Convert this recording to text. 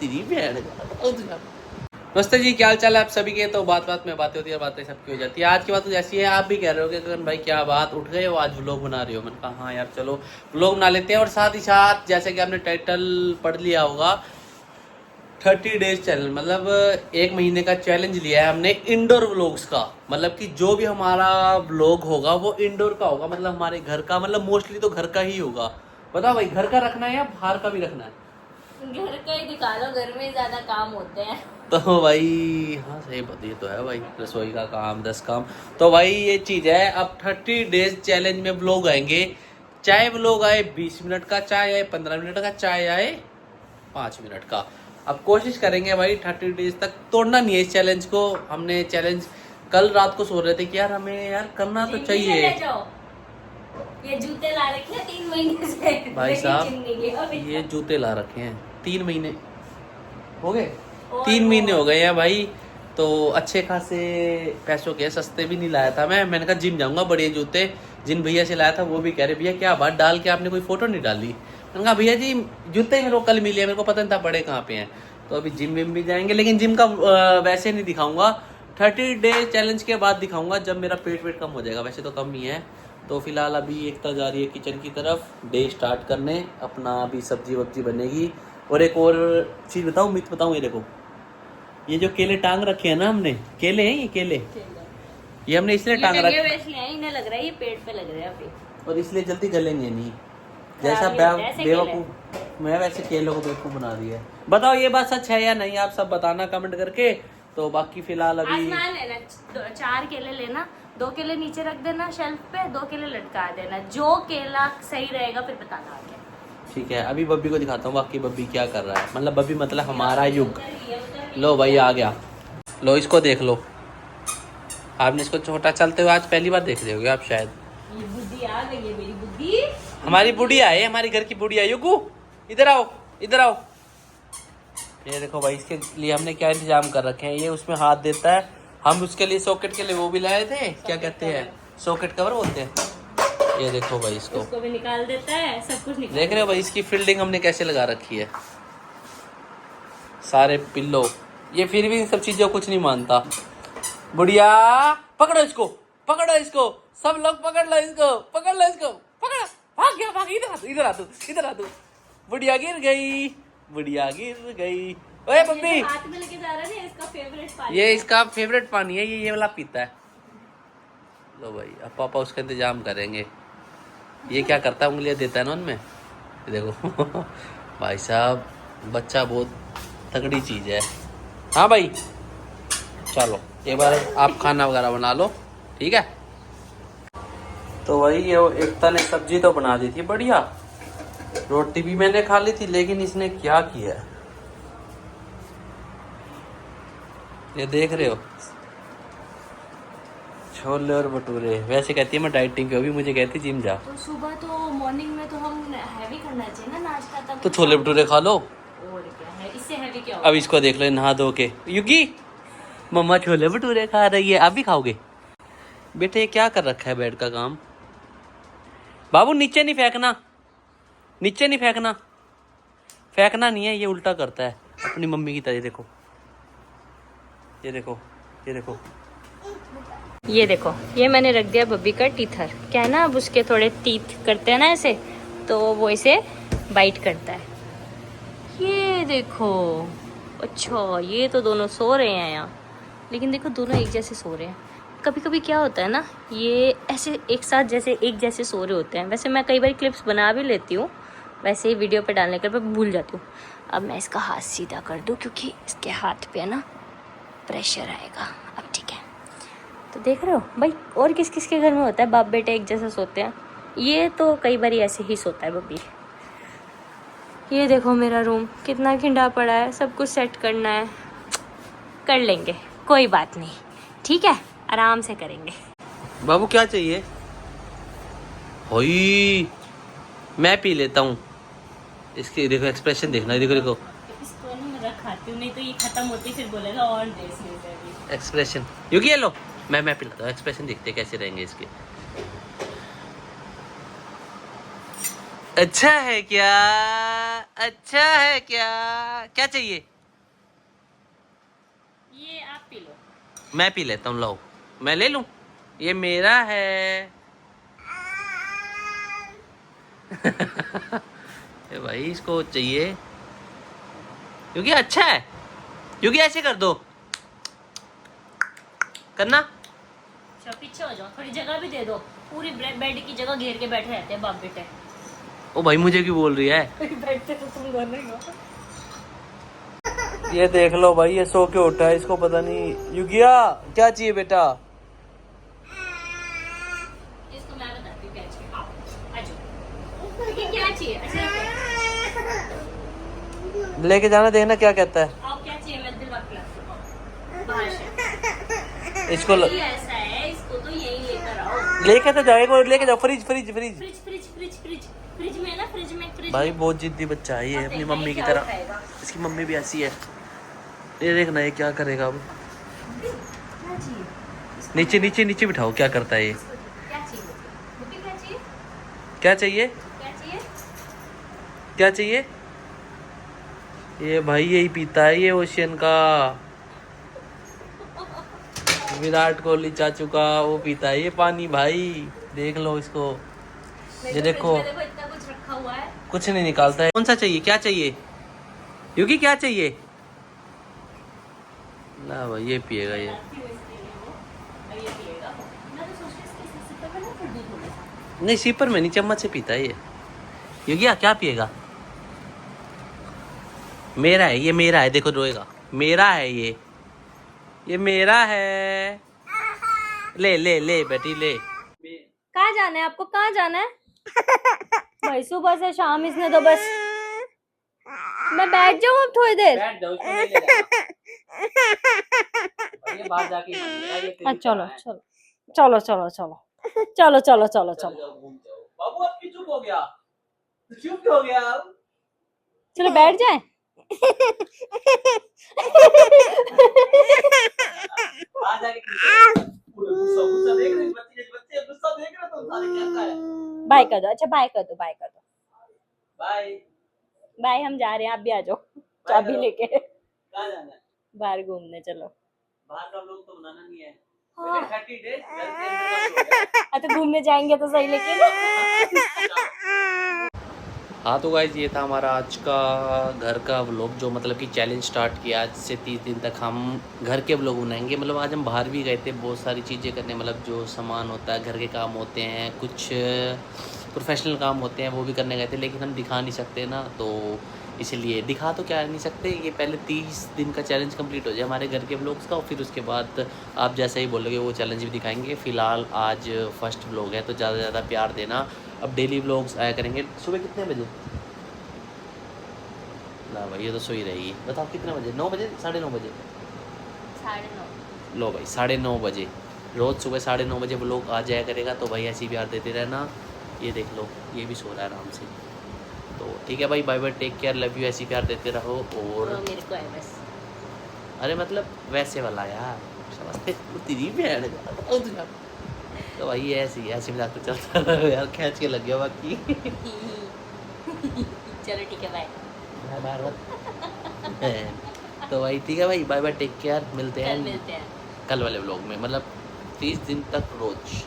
तेरी बहन का। नमस्ते जी, क्या हाल चाल है आप सभी के। तो बात बात में बातें होती है, बातें सबकी हो जाती है। आज की बात कुछ ऐसी है, आप भी कह रहे हो कि गगन भाई क्या बात, उठ गए हो आज व्लॉग बना रहे हो। मैंने कहा हाँ यार चलो व्लॉग बना लेते हैं। और साथ ही साथ जैसे कि आपने टाइटल पढ़ लिया होगा, 30 डेज चैलेंज, मतलब एक महीने का चैलेंज लिया है हमने इंडोर व्लॉग्स का। मतलब कि जो भी हमारा व्लॉग होगा वो इंडोर का होगा, मतलब हमारे घर का, मतलब मोस्टली तो घर का ही होगा। बताओ भाई, घर का रखना है या बाहर का भी रखना है? घर का ही दिखा लो, घर में ज्यादा काम होते हैं। तो भाई हाँ सही बात, ये तो है भाई, रसोई का काम 10 काम। तो भाई ये चीज़ है, अब 30 डेज चैलेंज में व्लॉग आएंगे। चाहे व्लॉग आए 20 मिनट का, चाहे आए 15 मिनट का, चाहे आए 5 मिनट का। अब कोशिश करेंगे भाई 30 डेज तक तोड़ना नहीं है इस चैलेंज को। हमने चैलेंज कल रात को सो रहे थे कि यार हमें यार करना तो चाहिए। ये जूते ला रखे हैं 3 महीने से भाई साहब ये जूते ला रखे हैं 3 महीने हो गए, 3 महीने हो गए हैं भाई। तो अच्छे खासे पैसों के, सस्ते भी नहीं लाया था मैंने कहा जिम जाऊंगा बढ़िया जूते। जिन भैया से लाया था वो भी कह रहे भैया क्या बात डाल के आपने कोई फोटो नहीं डाली। मैंने कहा भैया जी जूते मेरे को कल मिले, मेरे को पता नहीं था बड़े कहाँ पे हैं। तो अभी जिम विम भी जाएंगे, लेकिन जिम का वैसे नहीं दिखाऊंगा, 30 डे चैलेंज के बाद दिखाऊंगा जब मेरा पेट वेट कम हो जाएगा। वैसे तो कम ही है। तो फिलहाल अभी एकता जा रही है किचन की तरफ डे स्टार्ट करने अपना। अभी सब्जी वब्जी बनेगी। और एक और चीज़ बताऊँ, मिथ बताऊँ, ये देखो ये जो केले टांग रखे हैं ना हमने, केले हैं ये केले, ये हमने इसलिए टांग रखे हैं, इन्हें लग रहा है ये पेट पे लग रहा है अभी, और इसलिए जल्दी गलेंगे नहीं। जैसा बेवकूफ मैं वैसे केलों को बेवकूफ बना दिया है। बताओ ये बात सच है या नहीं, आप सब बताना कमेंट करके। तो बाकी फिलहाल अभी लेना 4 केले लेना, 2 केले नीचे रख देना शेल्फ पे, 2 केले लटका देना। जो केला सही रहेगा फिर बताना आगे। ठीक है, अभी बब्बी को दिखाता हूँ बाकी बब्बी क्या कर रहा है। मतलब बब्बी मतलब हमारा युग। लो भाई आ गया, लो इसको देख लो। आपने इसको छोटा चलते हुए आज पहली बार देख रहे होगे आप शायद। ये बुद्धि आ गई है, मेरी बुद्धि। हमारी बुढ़िया है, हमारी घर की बुढ़िया। युगू इधर आओ, इधर आओ। ये देखो भाई, इसके लिए हमने क्या इंतजाम कर रखे हैं। ये उसमें हाथ देता है, हम उसके लिए सॉकेट के लिए वो भी लाए थे, क्या कहते हैं, सॉकेट कवर बोलते हैं। ये देखो भाई इसको भी निकाल देता है, सब कुछ निकाल देख रहे हो भाई, इसकी फील्डिंग हमने कैसे लगा रखी है। सारे पिल्लो, ये फिर भी इन सब चीजों कुछ नहीं मानता। बुढ़िया पकड़ो इसको, पकड़ो इसको, सब लोग पकड़ लो इसको, पकड़ लो इसको, पकड़, भाग गया, भाग, इधर आ तू, इधर आ तू, इधर आ तू। बुढ़िया गिर गई, बुढ़िया गिर गई। ओए बब्बी, हाथ में लेके जा रहा है, इसका फेवरेट पानी, ये इसका फेवरेट पानी है, ये वाला पीता है। लो भाई अब पापा उसका इंतजाम करेंगे। ये क्या करता है, उंगलियां देता है ना उनमें, देखो। भाई साहब बच्चा बहुत तगड़ी चीज़ है। हाँ भाई चलो एक बार आप खाना वगैरह बना लो, ठीक है। तो वही ये एकता ने सब्जी तो बना दी थी बढ़िया, रोटी भी मैंने खा ली थी, लेकिन इसने क्या किया है ये देख रहे हो, छोले और भटूरे। वैसे कहती है मैं डाइटिंग पे, अभी मुझे कहती जिम जा। तो सुबह तो मॉर्निंग में तो हम हैवी करना चाहिए ना नाश्ता, तब तो छोले भटूरे खा लो। और क्या है, इससे हैवी क्या होगा? अब इसको देख लो नहा धो के, युगी मम्मा छोले भटूरे खा रही है, आप भी खाओगे? बेटे ये क्या कर रखा है बेड का काम। बाबू नीचे नहीं फेंकना, नीचे नहीं फेंकना, फेंकना नहीं है, ये उल्टा करता है अपनी मम्मी की तरह। देखो ये देखो, ये देखो, ये देखो, ये मैंने रख दिया बब्बी का टीथर। क्या है ना, अब उसके थोड़े टीथ करते हैं ना ऐसे, तो वो इसे बाइट करता है। ये देखो, अच्छा ये तो दोनों सो रहे हैं यहाँ, लेकिन देखो दोनों एक जैसे सो रहे हैं। कभी कभी क्या होता है ना, ये ऐसे एक साथ जैसे एक जैसे सो रहे होते हैं। वैसे मैं कई बार क्लिप्स बना भी लेती हूँ, वैसे ही वीडियो पे डालने के बाद भूल जाती हूँ। अब मैं इसका हाथ सीधा कर दूँ, क्योंकि इसके हाथ पे है ना प्रेशर आएगा। अब ठीक है, तो देख रहे हो भाई, और किस किस के घर में होता है बाप बेटे एक जैसे सोते हैं। ये तो कई बार ऐसे ही सोता है बब्बी। ये देखो मेरा रूम कितना घिंडा पड़ा है, सब कुछ सेट करना है, कर लेंगे, कोई बात नहीं, ठीक है, आराम से करेंगे। बाबू क्या चाहिए? होई मैं पी लेता हूँ। इसकी देखो एक्सप्रेशन देखना, देखो देखो इसको ना मैं रख खाती हूँ, नहीं तो ये खत्म होती फिर बोलेगा और दे इसमें एक्सप्रेशन। युगी ये लो, मैं पिलाता हूँ, एक्सप्रेशन देखते कैसे रहेंगे इसके। अच्छा है क्या? अच्छा है क्या? क्या चाहिए? ये आप पी लो। मैं पी लेता हूँ, लो मैं ले लूं, ये मेरा है। ये भाई इसको चाहिए क्योंकि अच्छा है, क्योंकि ऐसे कर दो, करना। अच्छा पीछे हो जाओ, थोड़ी जगह भी दे दो। पूरी बेड की जगह घेर के बैठे रहते हैं बाप बेटे। ओ भाई मुझे क्यों बोल रही है? बैठते तो तुम दोनों ही हो। ये देख लो भाई, ये सो के उठा है, इसको पता नहीं। युगिया क्या चाहिए बेटा? इसको मैं बताती हूँ क्या चाहिए। आओ आ जाओ। ये क्या चाहिए? अच्छा लेके जाना, देखना क्या कहता है। आओ, क्या चाहिए मैं दिलवा के लाती हूँ। बाहर से इसको ये ऐसा है, इसको तो यही लेकर आओ। लेके तो जाएगा, लेके जाओ। Fridge fridge fridge fridge fridge fridge fridge fridge में है ना, फ्रिज में भाई बहुत जिद्दी बच्चा है ये, अपनी मम्मी की तरह। इसकी मम्मी भी ऐसी है। ये देखना ये क्या करेगा अब। नीचे नीचे नीचे बिठाओ, क्या करता है ये? क्या चाहिए? क्या चाहिए? क्या चाहिए? क्या चाहिए? क्या चाहिए? ये भाई यही पीता है ये ओशियन का, विराट कोहली चाचू का वो पीता है ये पानी भाई। देख लो इसको, ये देखो इतना कुछ रखा हुआ है। कुछ नहीं निकालता है। कौन सा चाहिए, क्या चाहिए क्योंकि क्या चाहिए? ला भाई ये पिएगा ये। नहीं सीपर में नहीं, चम्मच से पीता है ये। योगिया क्या पिएगा? मेरा है ये, मेरा है, देखो रोएगा। मेरा है ये मेरा है। ले ले ले बेटी ले। कहाँ जाना है आपको? कहाँ जाना है? भाई सुबह से शाम इसने तो बस। मैं बैठ जाऊँ अब थोड़ी देर? बैठ जाओ, इसको नहीं ले जाना। ये बाहर जाके ये तेरी चलो तरह है। चलो चलो चलो चलो चलो चलो चलो घूम जाओ। बाबू अब क्यों चुप हो गया? चुप हो गया अब? चलो बैठ जाए। बाहर जाके गुस्सा गुस्सा देख रहे बच्चे गुस्सा देख रहे तो सारे कैसा है। बाय कर दो। अच्छा बाय कर दो, बाय कर दो। बाय बाय, हम जा रहे हैं, आप भी आ जाओ चाबी लेके। कहाँ जाना है? बाहर घूमने चलो। बाहर का लोग तो बनाना नहीं है। हाँ। 30 days घर के अंदर का show है। अच्छा घूमने जाएंगे तो सही, लेकिन हाँ तो गाइज ये था हमारा आज का घर का व्लॉग, जो मतलब कि चैलेंज स्टार्ट किया। आज से 30 दिन तक हम घर के व्लॉग बनाएंगे। मतलब आज हम बाहर भी गए थे बहुत सारी चीज़ें करने, मतलब जो सामान होता है, घर के काम होते हैं, कुछ प्रोफेशनल काम होते हैं, वो भी करने गए थे, लेकिन हम दिखा नहीं सकते ना, तो इसलिए दिखा तो क्या नहीं सकते। ये पहले 30 दिन का चैलेंज कंप्लीट हो जाए हमारे घर के व्लॉग्स का, और फिर उसके बाद आप जैसा ही बोलोगे वो चैलेंज भी दिखाएंगे। फ़िलहाल आज फर्स्ट व्लॉग है तो ज़्यादा से ज़्यादा प्यार देना। अब डेली व्लॉग्स आया करेंगे। सुबह कितने बजे? ना भाई ये तो सो ही रहेगी। बताओ कितने बजे? 9 बजे, 9:30 बजे? 9:30। लो भाई 9:30 बजे रोज़ सुबह 9:30 बजे व्लॉग आ जाया करेगा। तो भाई ऐसी प्यार देते रहना। ये देख लो ये भी सो रहा है आराम से। तो ठीक है भाई, bye bye, take care, love you. ऐसी प्यार देते रहो। और मेरे को है बस। अरे मतलब वैसे वाला यार, तेरी बहन का। तो भाई ऐसी ऐसी मजाक तो चलता रहा यार, खींच के लग गया बाकी। चलो ठीक है, बाय। तो भाई ठीक है भाई, बाय बाय, टेक केयर, मिलते कल हैं मिलते हैं। कल वाले व्लॉग में। मतलब 30 दिन तक रोज।